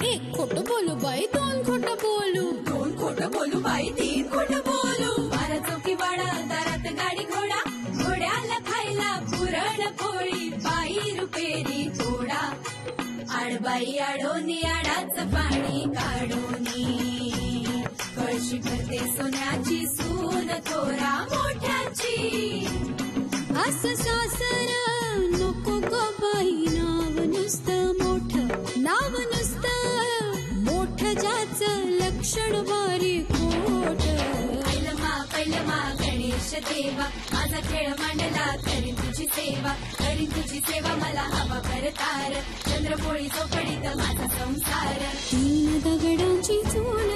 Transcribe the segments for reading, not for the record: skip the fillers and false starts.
एक खोटं बोलू बाई, दोन खोटं बोलू, दोन खोटं बोलू बाई, तीन खोटं बोलू. 12 चौकी वाडा, दारात गाडी घोडा, घोड्याला खायला पुरण पोळी, बाई रुपेरी थोडा. आडबाई आडोनी आडाचं पाणी काढोनी, कळशी भरते सोन्याची सून थोरा मोठ्याची. असं सासर नको ग बाई, नाव नुसतं मोठं, नाव नुसतं मोठं, ज्याचं लक्षण बारी खोट. पैलमा गणेश देवा, माझा खेळ मांडला, करीन तुझी सेवा, करीन तुझी सेवा, मला हवा करतार, चंद्रपोळी चोपडीत माझा संसार. 3 दगडांची चूल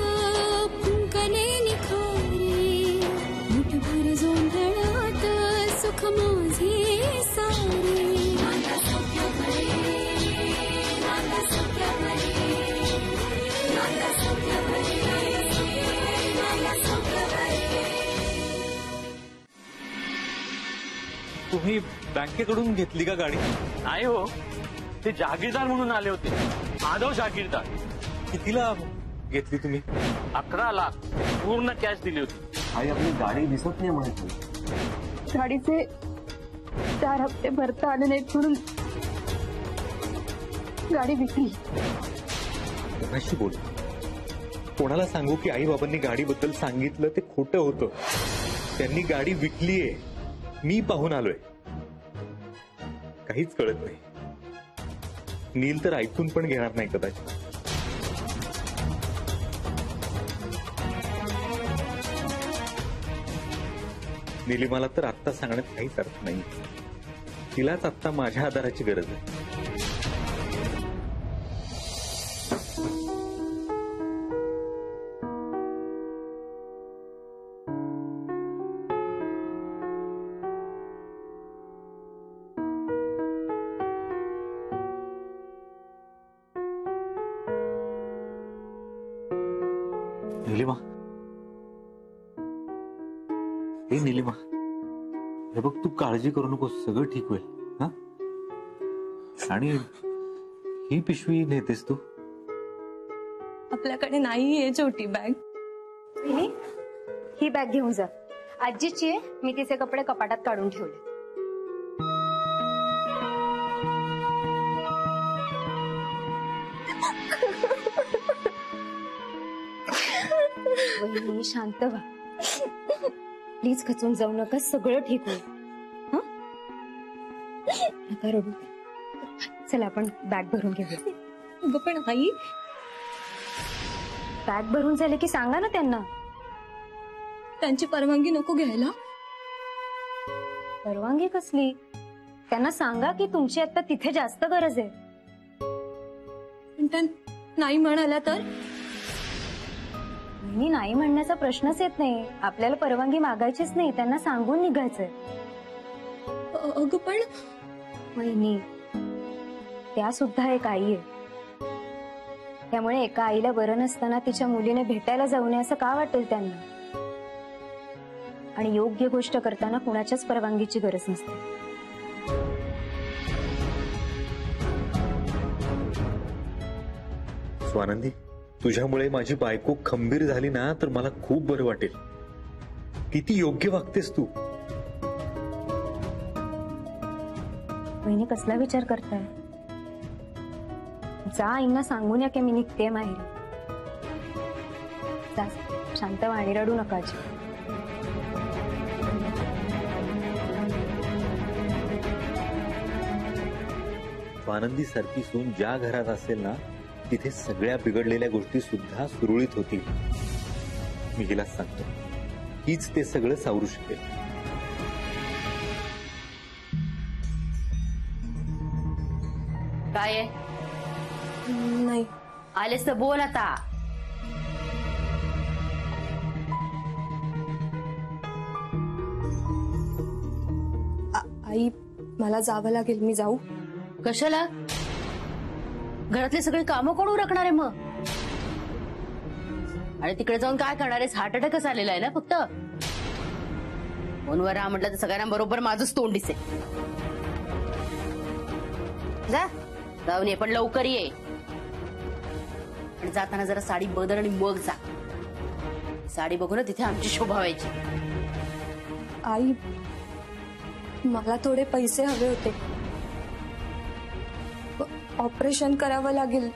फुंकले निखारे, मुठभर जोंधळात सुख माझे सारे. माझा सौख्य भरे, माझा सौख्य भरे, माझा सौख्य भरे, माझा सौख्य भरे. तुम्ही बँकेकडून घेतली का गाडी? नाही हो, ते जागीरदार म्हणून आले होते, माधव जागीरदार. कितीला घेतली तुम्ही? 11 लाख पूर्ण कॅश दिली होती. आई आपली गाडी दिसत नाही म्हणायचं. गाडीचे 4 हप्ते भरता आले नाहीत म्हणून गाडी विकली. कोणाशी बोल, कोणाला सांगू की आई बाबांनी गाडीबद्दल सांगितलं ते खोटं होतं? त्यांनी गाडी विकलीये, मी पाहून आलोय. काहीच कळत नाही. नील तर ऐकून पण घेणार नाही कदाचित. निलिमाला तर आत्ता सांगण्यात काहीच अर्थ नाही. तिलाच आत्ता माझ्या आधाराची गरज आहे. निलिमा, हे निलिमा, हे बघ, तू काळजी करू नको, सगळं ठीक होईल. हा, आणि ही पिशवी नेतेस तू? आपल्याकडे नाहीये छोटी बॅग. ही बॅग घेऊन जा. आजीची आहे, मी तिचे कपडे कपाटात काढून ठेवले. वहिनी शांत व्हा, प्लीज खचून जाऊ नका, सगळं ठीक होईल. नका रडू. चला आपण बॅग भरून घेऊ. पण आई, बॅग भरून झाले की सांगा ना त्यांना. त्यांची परवानगी नको घ्यायला? परवानगी कसली? त्यांना सांगा की तुमची आता तिथे जास्त गरज आहे. पण त्या नाही म्हणाल्या तर? मी नाही म्हणण्याचा प्रश्नच येत नाही. आपल्याला परवानगी मागायचीच नाही, त्यांना सांगून निघायचंय. अगं पण वहिनी, त्या सुद्धा एक आई आहे. त्यामुळे एका आईला बरं नसताना तिच्या मुलीने भेटायला जाऊ नये असं का वाटेल त्यांना? आणि योग्य गोष्ट करताना कुणाच्याच परवानगीची गरज नसते. स्वानंदी, तुझ्यामुळे माझी बायको खंबीर झाली ना तर मला खूप बरं वाटेल. किती योग्य वागतेस तू. वहिनी, कसला विचार करताय? जा, आईंना सांगून या की मी निघते माहेरी. जा, शांत व्हा आणि रडू नका. स्वानंदी सारखी सून ज्या घरात असेल ना, तिथे सगळ्या बिघडलेल्या गोष्टी सुद्धा सुरळीत होतील. मी हिला सांगतो, हीच ते सगळं सावरू शकेल. काय नाही. आलेस तर बोल आता. आई, मला जावं लागेल. मी जाऊ? कशाला? घरातले सगळे कामं कोण उरकणार आहे मग? आणि तिकडे जाऊन काय करणार आहेस? हार्ट अटॅकच आलेला आहे ना फक्त. फोनवर राहा म्हटलं तर सगळ्यांबरोबर माझंच तोंड दिसेल. जा, जाऊन ये, पण लवकर ये. आणि जाताना जरा साडी बदल आणि मग जा. साडी बघू ना तिथे आमची शोभा व्हायची. आई मला थोडे पैसे हवे होते. ऑपरेशन करावं लागेल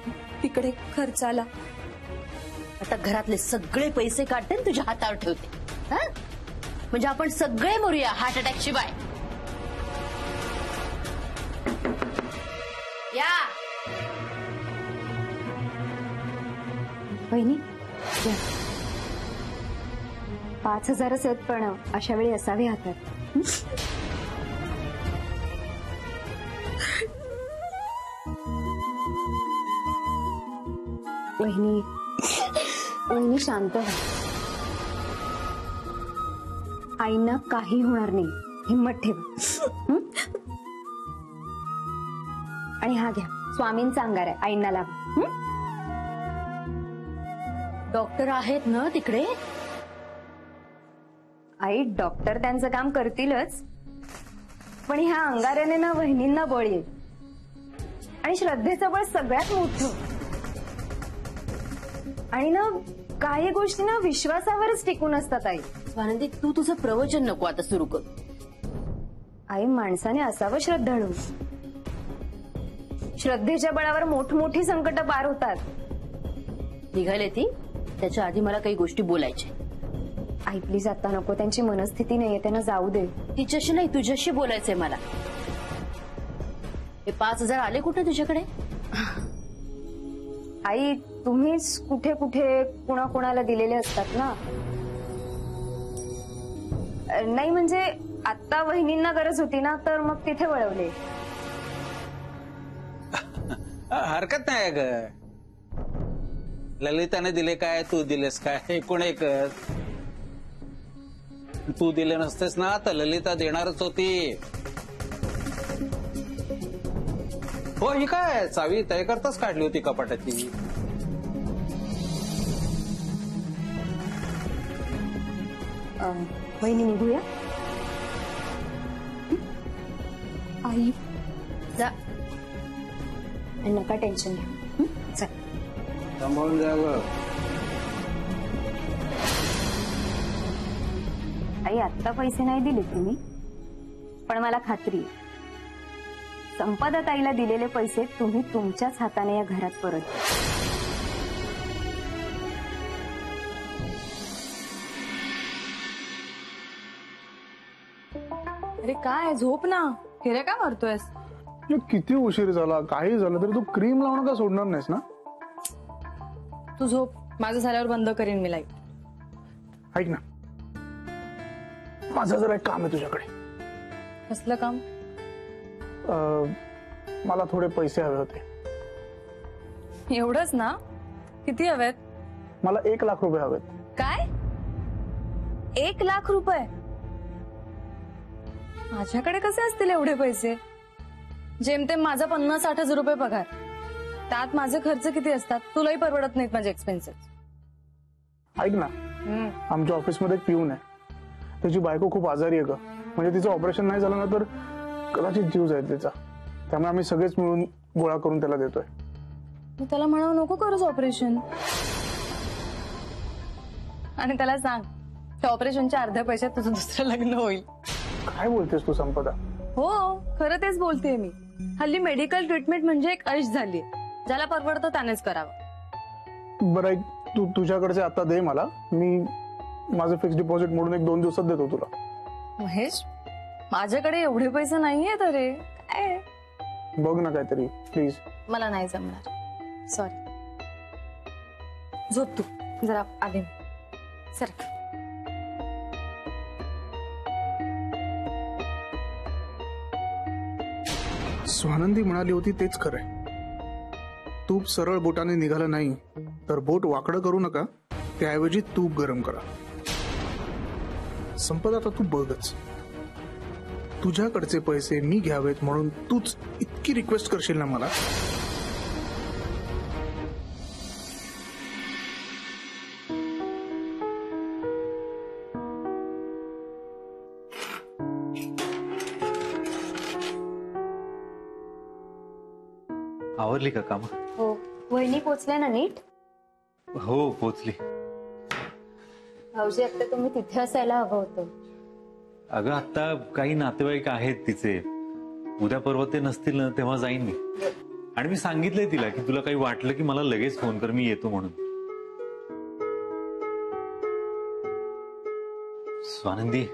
तिकडे खर्चाला. आता घरातले सगळे पैसे काढते आणि तुझ्या हातावर ठेवते. हा? म्हणजे आपण सगळे मरूया हार्ट अटॅक शिवाय. या बहिणी या. 5,000च आहेत पण अशा वेळी असावे हातात. वहिनी शांत व्हा. आईंना काही होणार नाही, हिम्मत ठेवा. आणि हा घ्या स्वामींचा अंगार आहे, आईंना लावा. डॉक्टर आहेत ना तिकडे. आई डॉक्टर त्यांचं काम करतीलच, पण ह्या अंगाऱ्याने ना वहिनींना बळ येईल. आणि श्रद्धेचं बळ सगळ्यात मोठं. आणि ना काही गोष्टी ना विश्वासावरच टिकून असतात. आई स्वानंदी तू तुझं प्रवचन नको आता सुरू कर. आई माणसाने असावं श्रद्धाळू. श्रद्धेच्या बळावर मोठमोठी संकट पार होतात. निघाले ती त्याच्या आधी मला काही गोष्टी बोलायच्या. आई प्लीज आता नको, त्यांची मनस्थिती नाहीये, त्यांना जाऊ दे. तिच्याशी नाही तुझ्याशी बोलायचंय मला. हे 5,000 आले कुठे तुझ्याकडे? आई तुम्हीच कुठे कुठे कुणाकुणाला दिलेले असतात ना. नाही म्हणजे आता वहिनींना गरज होती ना, तर मग तिथे वळवले. हरकत नाही ग. ललिताने दिले काय, तू दिलेस काय, एकूण एकच. तू दिले नसतेस ना तर ललिता देणारच होती. हो ही काय चावी तय करताच काढली होती कपाटाची. वहिनी निघूया. आई जा. आणि नका टेन्शन घ्या. चल सांभाळून जावं. आई आत्ता पैसे नाही दिले तुम्ही, पण मला खात्री आहे संपदा ताईला दिलेले पैसे तुम्ही तुमच्याच हाताने या घरात परत द्या. अरे काय झोप ना, हिरे काय मारतोयस? किती उशीर झाला, काही झालं तरी तू क्रीम लावणं का सोडणार नाहीस ना? तू झोप, माझं झाल्यावर बंद करीन मी लाईट. ऐक ना, माझं जरा एक काम आहे तुझ्याकडे. कसलं काम? मला थोडे पैसे हवे होते. एवढंच ना? किती हवेत? मला 1,00,000 रुपये हवेत. काय? 1,00,000 रुपये? माझ्याकडे कसे असतील एवढे पैसे? जेमतेम माझा 50-60 हजार रुपये पगार. त्यात माझे खर्च किती असतात? तुलाही परवडत नाहीत माझे एक्सपेन्सेस. ऐक ना, आमच्या ऑफिसमध्ये एक पिऊन आहे. त्याची बायको खूप आजारी आहे ग. म्हणजे तिचं ऑपरेशन नाही झालं ना तर कदाचित जीव जाईल तिचा. त्यामुळे आम्ही सगळेच मिळून गोळा करून त्याला देतोय. त्याला म्हणावं नको करूच ऑपरेशन. आणि त्याला सांग त्या ऑपरेशनच्या अर्ध्या पैशात तुझं दुसरं लग्न होईल. काय बोलतेस तू संपदा? हो खरं तेच बोलतेय मी. हल्ली मेडिकल ट्रीटमेंट म्हणजे एक ऐश झाली. ज्याला परवडतं त्यानेच करावं. बरं ऐक, तू तुझ्याकडचे आता दे मला. मी माझं फिक्स डिपॉझिट म्हणून 1-2 दिवसात देतो तुला. महेश माझ्याकडे एवढे पैसे नाहीये रे. काय बघ ना काहीतरी प्लीज. मला नाही जमणार, सॉरी. झोप तू जरा आले सर. स्वानंदी म्हणाली होती तेच खरंय. तूप सरळ बोटाने निघालं नाही तर बोट वाकडं करू नका, त्याऐवजी तूप गरम करा. संपदा आता तू बघच. तुझ्याकडचे पैसे मी घ्यावेत म्हणून तूच इतकी रिक्वेस्ट करशील ना मला? आवरली का काम? हो वहिनी पोचल्या ना नीट? हो पोचली. भाऊजी आता तुम्ही तिथे असायला हवं होतं. अगं आता काही नातेवाईक आहेत तिचे, उद्या परवा ते नसतील ना तेव्हा जाईन मी. आणि मी सांगितलंय तिला की तुला काही वाटलं की मला लगेच फोन कर, मी येतो म्हणून. स्वानंदी,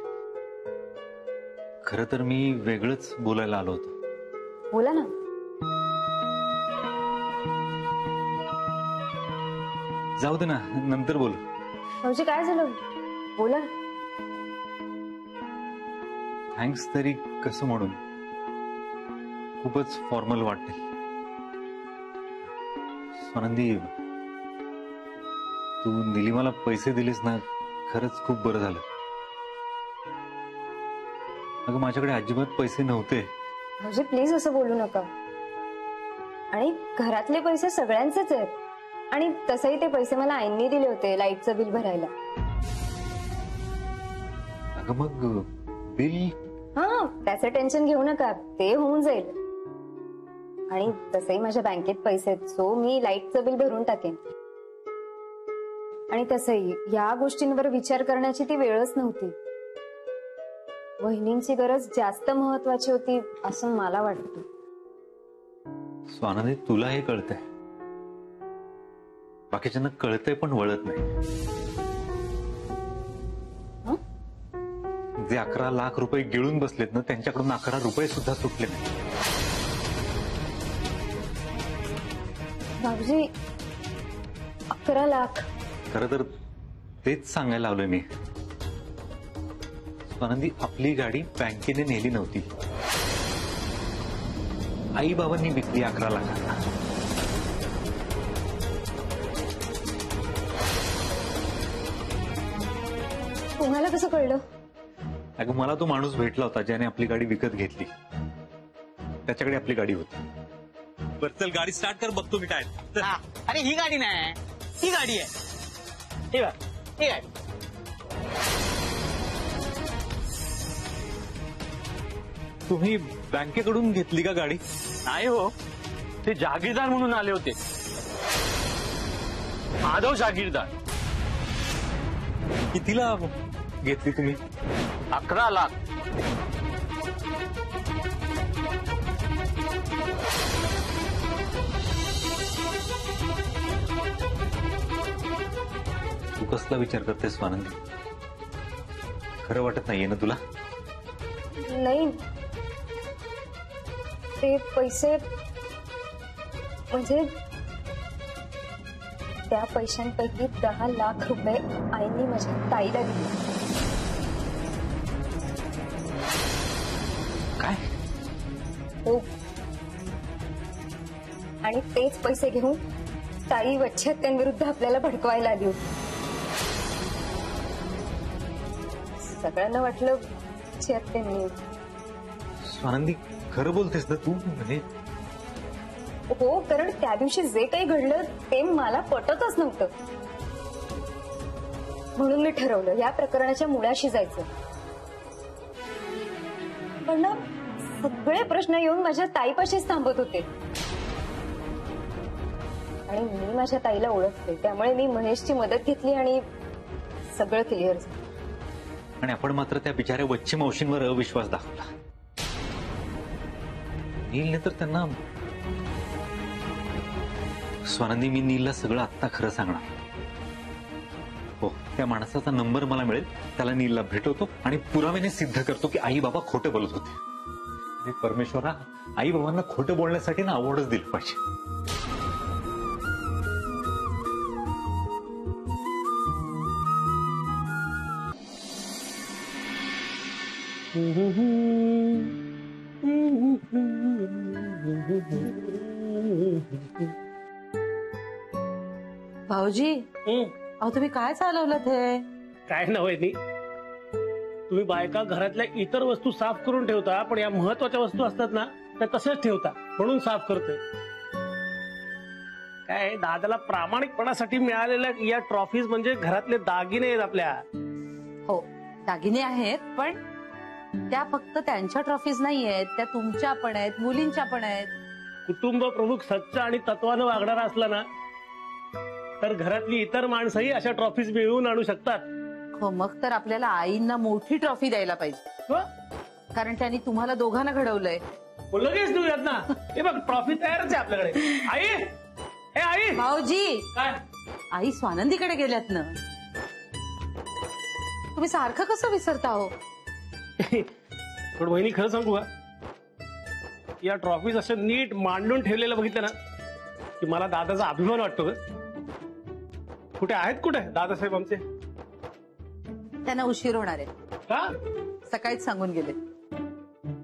खरं तर मी वेगळंच बोलायला आलो होतो. बोला ना. जाऊ दे ना, नंतर बोल. भाऊजी काय झालं, बोला. थँक्स तरी कसं म्हणून, खूपच फॉर्मल वाटते. स्वानंदी, तू निलिमाला पैसे दिलेस ना, खरंच खूप बरं झालं. अगं माझ्याकडे अजिबात पैसे नव्हते. भाऊजी प्लीज असं बोलू नका. आणि घरातले पैसे सगळ्यांचेच आहेत. आणि तसंही ते पैसे मला आईंनी दिले होते लाईटचं बिल भरायला. अगं मग बिल? हा, त्याचं टेन्शन घेऊ नका, ते होऊन जाईल. आणि तसंही माझ्या बँकेत पैसे आहेत, सो मी लाईटचं बिल भरून टाकेन. आणि तसंही या गोष्टींवर विचार करण्याची ती वेळच नव्हती. वहिनींची गरज जास्त महत्वाची होती असं मला वाटतं. स्वानंदी, तुला हे कळतंय, बाकीच्यांना कळतंय पण वळत नाही. जे 11 लाख रुपये गिळून बसलेत ना, त्यांच्याकडून 11 रुपये सुद्धा सुटले नाही. बाबूजी 11 लाख? खरं तर तेच सांगायला लावलंय मी. स्वानंदी, आपली गाडी बँकेने नेली नव्हती, आई बाबांनी विकली 11 लाखांना. तुम्हाला कसं कळलं? अगं मला तो माणूस भेटला होता ज्याने आपली गाडी विकत घेतली. त्याच्याकडे आपली गाडी होती. बरं चल, गाडी स्टार्ट कर, बघतो मी काय. अरे ही गाडी नाही, ही गाडी आहे. ही गाडी. तुम्ही बँकेकडून घेतली का गाडी? नाही हो, ते जागीरदार म्हणून आले होते, आदव जागीरदार. कितीला घेतली तुम्ही? 11 लाख. तू कसला विचार करते स्वानंदी? खरं वाटत नाहीये ना तुला? नाही, ते पैसे म्हणजे त्या पैशांपैकी 10 लाख रुपये आईंनी माझ्या ताईला दिले. काय? हो, आणि तेच पैसे घेऊन ताई वच्छत्यांविरुद्ध आपल्याला भडकवायला आली होती. सगळ्यांना वाटलं वच्छत्यांनी. स्वानंदी, खरं बोलतेस ना तू? म्हणजे हो, कारण त्या दिवशी जे काही घडलं ते मला पटतच नव्हतं. म्हणून मी ठरवलं या प्रकरणाच्या मुळाशी जायचं. पण ना, सगळे प्रश्न येऊन माझ्या ताईपाशीच थांबत होते. आणि मी माझ्या ताईला ओळखते, त्यामुळे मी महेशची मदत घेतली आणि सगळं क्लिअर झालं. आणि आपण मात्र त्या बिचाऱ्या वच्ची मावशींवर अविश्वास दाखवला. नीलने तर त्यांना. स्वानंदी, मी नीलला सगळं आत्ता खरं सांगणार. हो, त्या माणसाचा नंबर मला मिळेल, त्याला नीलला भेटवतो आणि पुराव्याने सिद्ध करतो की आई बाबा खोटं बोलत होते. आणि परमेश्वरा, आई बाबांना खोटं बोलण्यासाठी ना अवॉर्डच दिलं पाहिजे. भाऊजी, अहो तुम्ही काय चालवलं ते? काय नव्हे, तुम्ही बायका घरातल्या इतर वस्तू साफ करून ठेवता, पण या महत्वाच्या वस्तू असतात ना त्या तसेच ठेवता, म्हणून साफ करतोय. काय दादाला प्रामाणिकपणासाठी मिळालेल्या या ट्रॉफीज म्हणजे घरातले दागिने आहेत आपल्या. हो, दागिने आहेत, पण त्या फक्त त्यांच्या ट्रॉफीज नाही आहेत, त्या तुमच्या पण आहेत, मुलींच्या पण आहेत. कुटुंब प्रमुख सच्चा आणि तत्वानं वागणारा असला ना तर घरातली इतर माणसंही अशा ट्रॉफीज मिळवून आणू शकतात. हो, मग तर आपल्याला आईंना मोठी ट्रॉफी द्यायला पाहिजे, हो? कारण त्यांनी तुम्हाला दोघांना घडवलंय. लगेच देऊयात ना. हे बघ, ट्रॉफी तयारच आहे आपल्याकडे. आई, ए आई. भाऊजी, काय? आई स्वानंदीकडे गेल्यात ना. तुम्ही सारखं कसं विसरता हो? पण वहिनी, खरं सांगू का, या ट्रॉफीज असं नीट मांडून ठेवलेलं बघितलं ना की मला दादाचा अभिमान वाटतो ग. कुठे आहेत, कुठे दादासाहेब आमचे? त्यांना उशीर होणार आहे. का? सकाळीच सांगून गेले.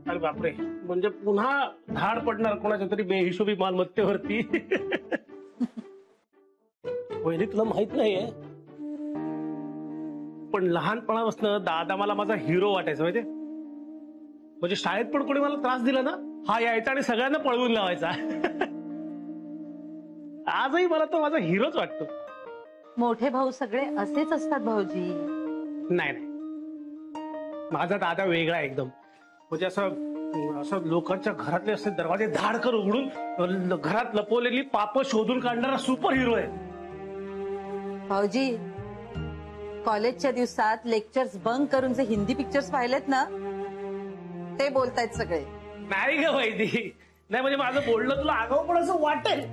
अरे बापरे, म्हणजे पुन्हा धाड पडणार कोणाच्या तरी बेहिशोबी मालमत्तेवरती. वहिनी, तुला माहित नाहीये, पण लहानपणापासून दादा मला माझा हिरो वाटायचा माहितीये. म्हणजे शाळेत पण कोणी मला त्रास दिला ना, हा यायचा आणि सगळ्यांना पळवून लावायचा. आजही मला तो माझा हिरोच वाटतो. मोठे भाऊ सगळे असेच असतात भाऊजी. नाही नाही, माझा दादा वेगळा आहे एकदम. म्हणजे असं लोकांच्या घरातले असे दरवाजे धाडकर उघडून घरात लपवलेली पाप शोधून काढणारा सुपर हिरो आहे. भाऊजी, कॉलेजच्या दिवसात लेक्चर्स बंक करून जे हिंदी पिक्चर्स पाहिलेत ना, ते बोलतायत सगळे. नाही ग वैदी, नाही म्हणजे माझं बोलणं तुला आगाऊ पण असं वाटेल,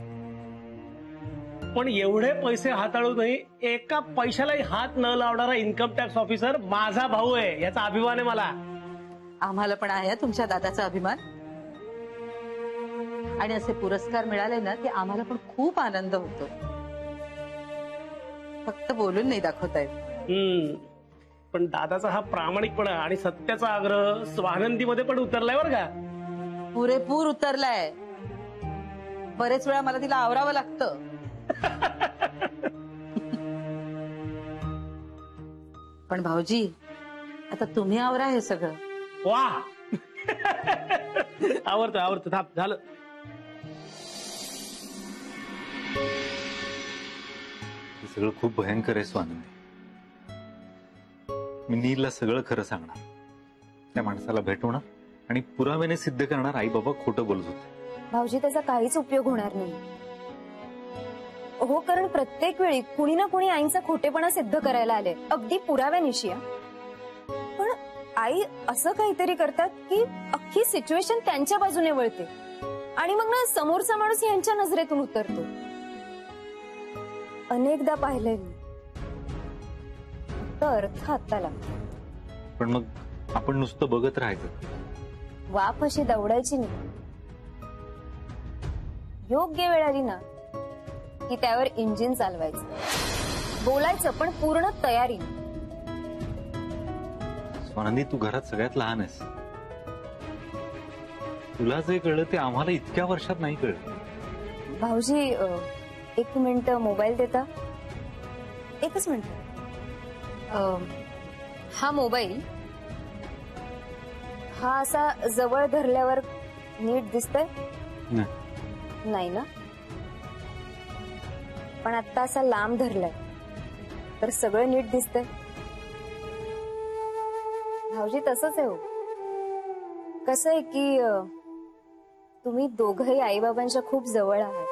पण एवढे पैसे हाताळूनही एका पैशालाही हात न लावणारा इन्कम टॅक्स ऑफिसर माझा भाऊ आहे, याचा अभिमान आहे मला. आम्हाला पण आहे तुमच्या दादाचा अभिमान. आणि असे पुरस्कार मिळाले ना की आम्हाला पण खूप आनंद होतो. फक्त बोलून नाही दाखवतायत. पण दादाचा हा प्रामाणिकपणा आणि सत्याचा आग्रह स्वानंदीमध्ये पण उतरलाय बरं का. पुरेपूर उतरलाय. बरेच वेळा मला तिला आवरावं लागतं. पण भाऊजी, आता तुम्ही आवरा हे सगळं. वा. आवडतं थांब, झालं. हे सगळं खूप भयंकर आहे स्वानंदी. मी नीलला सगळं खरं सांगणार, त्या माणसाला भेटवणार आणि पुराव्याने सिद्ध करणार आई बाबा खोटं बोलत होते. भाऊजी, त्याचा काहीच उपयोग होणार नाही. हो, कारण प्रत्येक वेळी कुणी ना कुणी आईंचा खोटेपणा सिद्ध करायला आले, अगदी पुराव्यानिशी. पण आई असं काहीतरी करतात की अख्खी सिच्युएशन त्यांच्या बाजूने वळते आणि मग ना समोरचा माणूस यांच्या नजरेतून उतरतो. अनेकदा पाहिलंय मी. अर्थ हाता लागतो. पण मग आपण नुसतं बघत राहायचं, वाफ अशी दौडायची नाही. योग्य वेळ आली ना की त्यावर इंजिन चालवायचं, बोलायचं, पण पूर्ण तयारी. स्वानंदी, तू घरात सगळ्यात लहान आहेस. तुला जे कळलं ते आम्हाला इतक्या वर्षात नाही कळलं. भाऊजी, 1 मिनिट मोबाईल देता? 1च मिनिट. हा मोबाईल, हा असा जवळ धरल्यावर नीट दिसतंय? नाही ना. पण आता असा लांब धरलाय तर सगळं नीट दिसतंय. भाऊजी, तसंच आहे हो. कसं आहे की तुम्ही दोघंही आईबाबांच्या खूप जवळ आहात,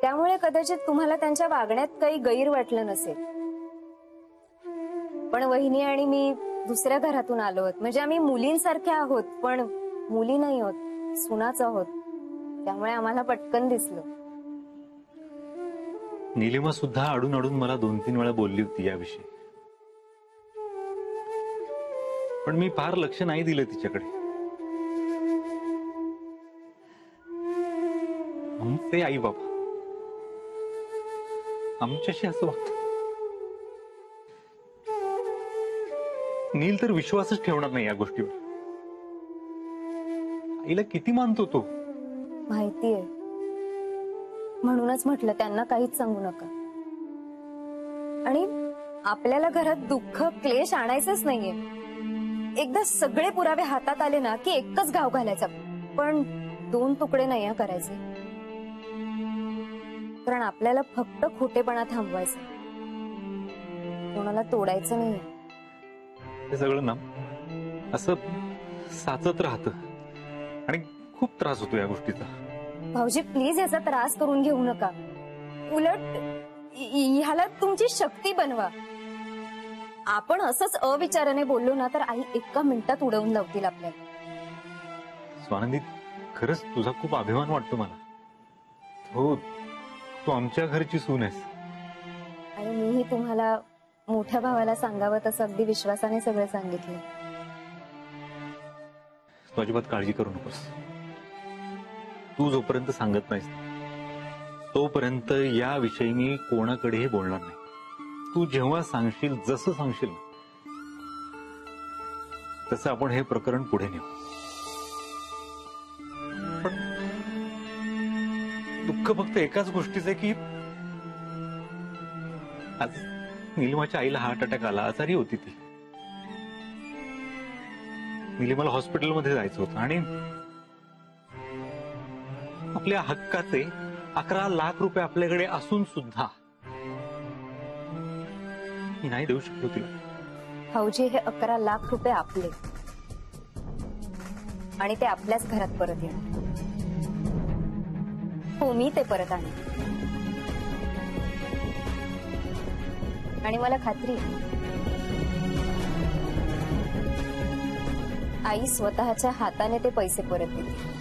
त्यामुळे कदाचित तुम्हाला त्यांच्या वागण्यात काही गैर वाटलं नसेल. पण वहिनी आणि मी दुसऱ्या घरातून आलो आहोत. म्हणजे आम्ही मुलींसारख्या आहोत, पण मुली नाही आहोत, सुनाच आहोत. त्यामुळे आम्हाला पटकन दिसलं. निलिमा सुद्धा अडून अडून मला 2-3 वेळा बोलली होती याविषयी, पण मी फार लक्ष नाही दिलं तिच्याकडे. आमचे आई बाबा आमच्याशी असं वागतात. नील तर विश्वासच ठेवणार नाही या गोष्टीवर. आईला किती मानतो तो माहितीये, म्हणूनच म्हटलं त्यांना काहीच सांगू नका. आणि आपल्याला घरात दुःख क्लेश आणायचंच नाहीये. एकदा सगळे पुरावे हातात आले ना की एकच घाव घालायचा, पण 2 तुकडे नाही करायचे. कारण आपल्याला फक्त खोटेपणा थांबवायचा, कोणाला तोडायचं नाहीये. हे सगळं ना असं साचत राहतं आणि खूप त्रास होतो या गोष्टीचा. भाऊजी, प्लीज याचा त्रास करून घेऊ नका. उलट ह्याला तुमची शक्ती बनवा. आपण असंच अविचाराने बोललो ना तर आई एका मिनिटात उडवून लावतील आपल्याला. स्वानंदी, खरंच तुझा खूप अभिमान वाटतो मला. हो, तू आमच्या घरची सून आहेस. आणि मीही तुम्हाला मोठ्या भावाला सांगावं तसं अगदी विश्वासाने सगळं सांगितलं. तू अजिबात काळजी करू नकोस. तू जोपर्यंत सांगत नाहीस तोपर्यंत याविषयी मी कोणाकडेही बोलणार नाही. तू जेव्हा सांगशील, जसं सांगशील तसं आपण हे प्रकरण पुढे नेऊ. पण दुःख फक्त एकाच गोष्टीचं आहे की आज नीलिमाच्या आईला हार्ट अटॅक आला. आजारी होती ती. नीलिमाला हॉस्पिटलमध्ये जायचं होतं आणि आपल्या हक्काचे 11 लाख रुपये आपल्याकडे असून सुद्धा मी नाही देऊ शकलो तिला. भाऊजी, हे 11 लाख रुपये आपले आणि ते आपल्याच घरात परत येणार. हो, मी ते परत आणेन. आणि मला खात्री आहे आई स्वतःच्या हाताने ते पैसे परत देते.